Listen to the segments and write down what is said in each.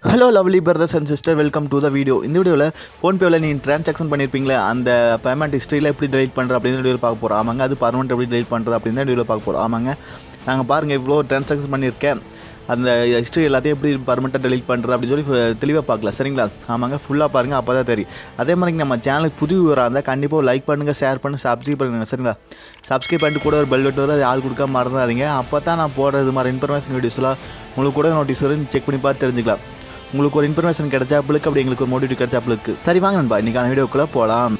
Hello lovely brothers and sister, welcome to the video. இந்த வீடியோவில் ஃபோன்பேவில் நீங்கள் ட்ரான்சாக்ஷன் பண்ணியிருப்பீங்களே அந்த பேமெண்ட் ஹிஸ்ட்ரியில் எப்படி டெலிட் பண்ணுற அப்படின்னு வீடியோவில் பார்க்க போகிறோம். ஆமாங்க, அது பர்மனெண்ட் எப்படி டெலிட் பண்ணுறது அப்படின்னு தான் வீடியோவில் பார்க்க போகிறோம். ஆமாங்க, நாங்கள் பாருங்கள் இவ்வளோ ட்ரான்சாக்ஷன் பண்ணியிருக்கேன், அந்த ஹிஸ்ட்ரி எல்லாத்தையும் எப்படி பர்மனெண்ட்டாக டெலிட் பண்ணுறது அப்படின்னு சொல்லி தெளிவாக பார்க்கலாம். சரிங்களா? ஆமாங்க, ஃபுல்லாக பாருங்கள், அப்போ தான் தெரியும். அதே மாதிரி நம்ம சேனலுக்கு புது விவரம் இருந்தால் கண்டிப்பாக லைக் பண்ணுங்கள், ஷேர் பண்ணுங்கள், சப்ஸ்கிரைப் பண்ணுங்கள். சரிங்களா? சப்ஸ்கிரைப் பண்ணிட்டு கூட ஒரு பெல் பட்டன் வரும், அது ஆள் கொடுக்க மறந்துடாதீங்க. அப்போ தான் நான் போடுறது மாதிரி இன்ஃபர்மேஷன் வீடியோஸ்லாம் உங்களுக்கு கூட நோட்டீஸ் வரும், செக் பண்ணி பார்த்து தெரிஞ்சுக்கலாம். உங்களுக்கு ஒரு இன்ஃபர்மேஷன் கிடைச்சாப்புலுக்கு அப்படி எங்களுக்கு ஒரு மோட்டிவேட் கிடைச்சாப்புலுக்கு. சரி வாங்க நண்பா, இன்றைக்கான வீடியோக்குள்ளே போகலாம்.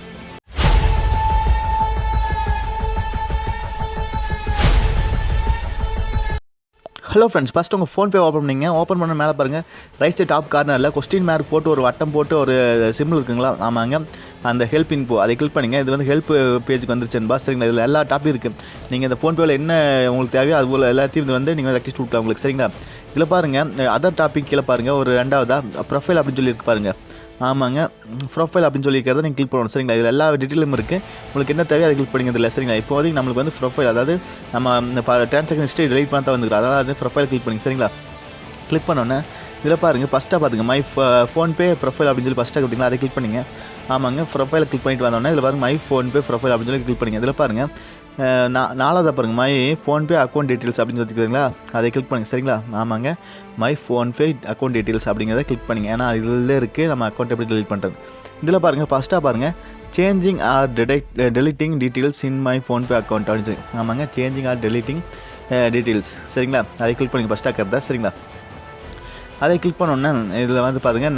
ஹலோ ஃப்ரெண்ட்ஸ், ஃபஸ்ட் உங்கள் ஃபோன்பே ஓப்பன் பண்ணிங்க. ஓப்பன் பண்ண மேலே பாருங்கள், ரைட் சைட் டாப் கார்னரில் கொஸ்டின் மார்க் போட்டு ஒரு வட்டம் போட்டு ஒரு சிம்பிள் இருக்குங்களா? ஆமாங்க, அந்த ஹெல்ப் இன்ஃபோ அதை கிளிக் பண்ணிங்க. இது வந்து ஹெல்ப் பேஜுக்கு வந்துருச்சுன்னு சரிங்களா? இதில் எல்லா டாப்பிக்கும் இருக்குது. நீங்கள் இந்த ஃபோன்பேவில் என்ன உங்களுக்கு தேவையோ அது போல் எல்லாத்தையும் இது வந்து நீங்கள் ரெக்டிஸ் கொடுக்கலாம் உங்களுக்கு. சரிங்களா? இதில் பாருங்கள், அதர் டாபிக் கீழே பாருங்கள், ஒரு ரெண்டாவதாக ப்ரொஃபைல் அப்படின்னு சொல்லியிருக்கு பாருங்கள். ஆமாங்க, ப்ரொஃபைல் அப்படின்னு சொல்லியிருக்கிறத நீங்கள் கிளிக் பண்ணணும். சரிங்களா? இதில் எல்லா டீட்டெயிலும் இருக்குது, உங்களுக்கு என்ன தேவையோ அதை கிளிக் பண்ணிங்க. இதில் சரிங்களா? இப்போதைக்கு நம்மளுக்கு வந்து ப்ரொஃபைல், அதாவது நம்ம இந்த ட்ரான்சாக்ஷன் ஹிஸ்ட்ரி டெலிட் பண்ண தான் வந்துருக்கு, அதனால் வந்து ப்ரொஃபைல் கிளிக் பண்ணிங்க. சரிங்களா? கிளிக் பண்ணோன்னே இதில் பாருங்கள், ஃபஸ்ட்டாக பார்த்துங்க மை ஃபோன்பே ப்ரொஃபைல் அப்படின்னு சொல்லி ஃபஸ்ட்டாக கொடுத்தீங்களா, அதை கிளிக் பண்ணிங்க. ஆமாங்க, ப்ரொஃபைலை கிளிக் பண்ணிட்டு வந்தோடனே இதில் பாருங்கள் மை ஃபோன்பே ப்ரொஃபைல் அப்படின்னு சொல்லி கிளிக் பண்ணிங்க. இதில் பாருங்கள் நாலாவதாக பாருங்கள், மை ஃபோன்பே அக்கௌண்ட் டீட்டெயில்ஸ் அப்படின்னு சொல்லிக்கிறீங்களா, அதை கிளிக் பண்ணுங்கள். சரிங்களா? ஆமாங்க, மை ஃபோன்பே அக்கௌண்ட் டீட்டெயில்ஸ் அப்படிங்கிறத கிளிக் பண்ணிங்க. ஏன்னா இதில் இருக்குது நம்ம அக்கௌண்ட் எப்படி டெலிட் பண்ணுறது. இதில் பாருங்கள், ஃபஸ்ட்டாக பாருங்கள், changing or deleting details in my PhonePe account அப்படின்னு சொல்லி. ஆமாங்க, சேஞ்சிங் ஆர் டெலிட்டிங் டீட்டெயில்ஸ். சரிங்களா? அதை கிளிக் பண்ணிங்க ஃபஸ்ட்டாக இருக்கிறதா. சரிங்களா? அதை கிளிக் பண்ணோன்னே இதில் வந்து பாருங்கள்,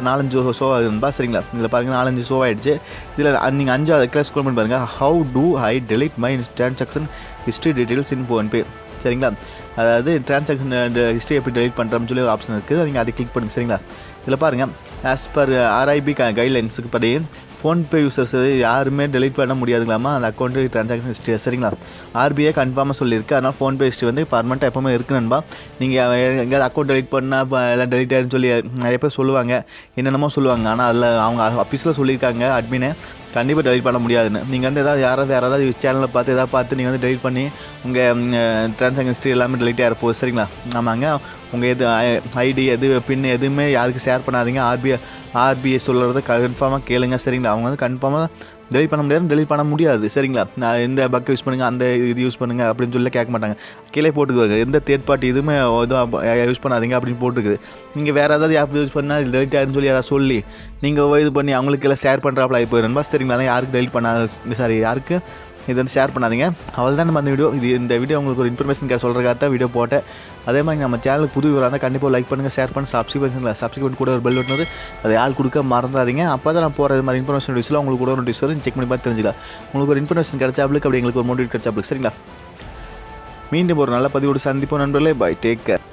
நாலஞ்சு ஷோ ஆகுதுன்பா. சரிங்களா? இதில் பாருங்கள் 4-5 ஷோ ஆகிடுச்சு. இதில் நீங்கள் 5 கிளாஸ் ஸ்க்ரோல் பண்ணி பாருங்கள், how do I delete my transaction history details in PhonePe. சரிங்களா? அதாவது ட்ரான்சாக்ஷன் ஹிஸ்ட்ரி எப்படி டெலிட் பண்ணுறோம்னு சொல்லி ஒரு ஆப்ஷன் இருக்குது, நீங்கள் அதை கிளிக் பண்ணுங்கள். சரிங்களா? இதில் பாருங்கள், ஆஸ் பர் ஆர்ஐபி கைட்லைன்ஸுக்கு படி ஃபோன்பே யூசர்ஸ் யாருமே டெலிட் பண்ண முடியாதுங்களாமா அந்த அக்கௌண்ட்டு ட்ரான்சாக்ஷன் ஹிஸ்ட்ரி. சரிங்களா? ஆர்பிஐ கன்ஃபார்மாக சொல்லியிருக்கு. அதனால் ஃபோன்பே ஹிஸ்ட்ரி வந்து பர்மனெண்ட்டாக எப்போவுமே இருக்குன்னுபா. நீங்கள் எங்கேயாவது அக்கௌண்ட் டெலிட் பண்ணால் எல்லாம் டெலிட் ஆகிடுன்னு சொல்லி நிறைய பேர் சொல்லுவாங்க, என்னென்னமோ சொல்லுவாங்க. ஆனால் அதில் அவங்க ஆஃபீஸில் சொல்லியிருக்காங்க அட்மினே, கண்டிப்பாக டெலிட் பண்ண முடியாதுன்னு. நீங்கள் வந்து யாராவது சேனலில் பார்த்து நீங்கள் வந்து டெலிட் பண்ணி உங்கள் ட்ரான்சாக்ஷன் ஹிஸ்ட்ரி எல்லாமே டெலிட் ஆகிருப்போம். சரிங்களா? ஆமாங்க, உங்கள் எது ஐடி எது பின் எதுவுமே யாருக்கு ஷேர் பண்ணாதீங்க. ஆர்பிஐ சொல்கிறத கன்ஃபார்மாக கேளுங்க. சரிங்களா? அவங்க வந்து கன்ஃபார்மாக டெலிட் பண்ண முடியாது. சரிங்களா? நான் எந்த பக் யூஸ் பண்ணுங்கள், அந்த இது யூஸ் பண்ணுங்கள் அப்படின்னு சொல்லி கேட்க மாட்டாங்க. கீழே போட்டுக்குவாங்க, எந்த தேர்ட் பார்ட்டி இதுவுமே எதுவும் யூஸ் பண்ணாதீங்க அப்படின்னு போட்டுருக்குது. நீங்கள் வேறு ஏதாவது ஆப் யூஸ் பண்ணால் டெலிட் ஆகிருன்னு சொல்லி யாராவது சொல்லி நீங்கள் இது பண்ணி அவங்களுக்கு எல்லாம் ஷேர் பண்ணுறாப்புல ஆகி போயிடும்பா. சரிங்களா? யாருக்கு டெலிட் பண்ணாத யாருக்கு இது வந்து ஷேர் பண்ணாதீங்க. அவள் தான் நம்ம அந்த வீடியோ இந்த வீடியோ உங்களுக்கு ஒரு இன்ஃபர்மேஷன் சொல்கிறக்காக தான் வீடியோ போட்டேன். அதே மாதிரி நம்ம சேனலுக்கு புது விவரம் இருந்தால் கண்டிப்பாக லைக் பண்ணுங்கள், ஷேர் பண்ணி சப்ஸ்கிரைப் கூட ஒரு பெல் பட்டன் வந்து அதை ஆள் கொடுக்க மறந்துடாதீங்க. அப்போ தான் நான் போகிற இது மாதிரி இன்ஃபர்மேஷன் வீடியோஸில் உங்களுக்கு கூட ஒரு நோட்டீஸ் வரும், செக் பண்ணி பார்த்து தெரிஞ்சுக்கலாம். உங்களுக்கு ஒரு இன்ஃபர்மேஷன் கிடைச்சாப்புக்கு அப்படி எங்களுக்கு ஒரு மோட்டிவேட் கிடைச்சாப்புக்கு. சரிங்களா? மீண்டும் ஒரு நல்ல பதிவோடு சந்திப்போம் நண்பர்களே. Bye, take care.